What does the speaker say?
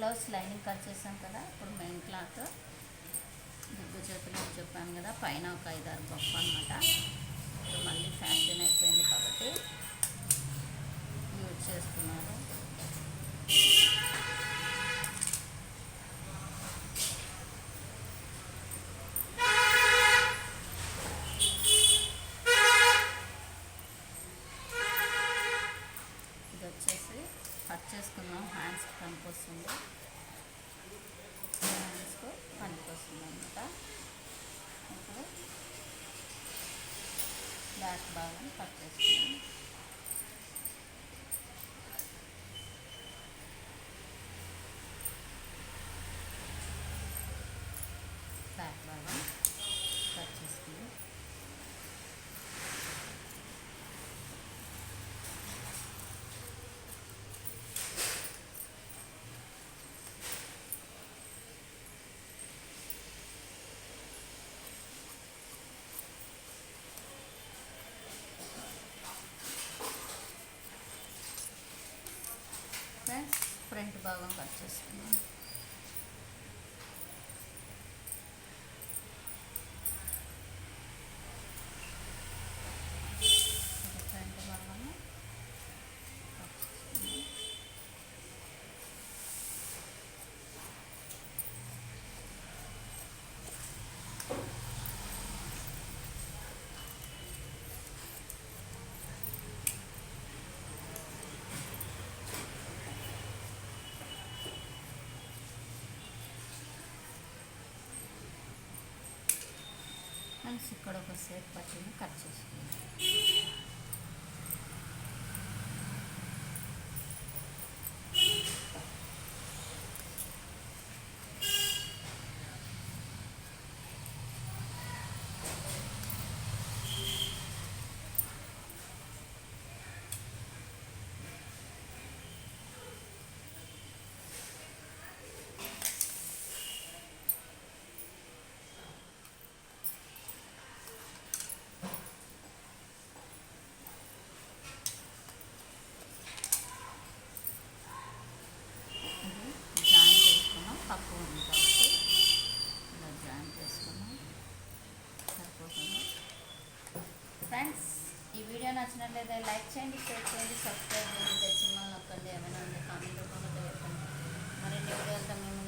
Blouse lining cut చేసాం కదా. ఇప్పుడు మెయిన్ క్లాత్ దిగ్గు చేతులు చెప్పాను కదా, పైన ఒక 5-6 బొప్ప అనమాట. ఇప్పుడు మళ్ళీ ఫ్యాషన్ అయిపోయింది కాబట్టి యూజ్ చేస్తున్నారు. ఇది వచ్చేసి కట్ చేసుకున్నాం, హ్యాండ్స్కి పనికొస్తుంది, హ్యాండ్స్కు పనికొస్తుంది అనమాట. ఇప్పుడు బ్యాక్ భాగం కట్ చేసుకున్నాం. బ్యాక్ భాగం కట్ చేసుకున్నాం. ఫ్రంట్ భాగం కట్ చేసుకున్నాం. ఫ్రంట్ భాగము కట్ చేసుకున్నాం. ఇక్కడ ఒక సేఫ్ పట్టిని కట్ చేసుకుందాం. ఫ్రెండ్స్, ఈ వీడియో నచ్చినట్లయితే లైక్ చేయండి, షేర్ చేయండి, సబ్స్క్రైబ్ చేయండి, తెలిసిన వాళ్ళు నొక్కండి. ఏమైనా ఉంటే కామెంట్ రూపంలో పెట్టండి. మరిన్ని వీడియోలతో మేము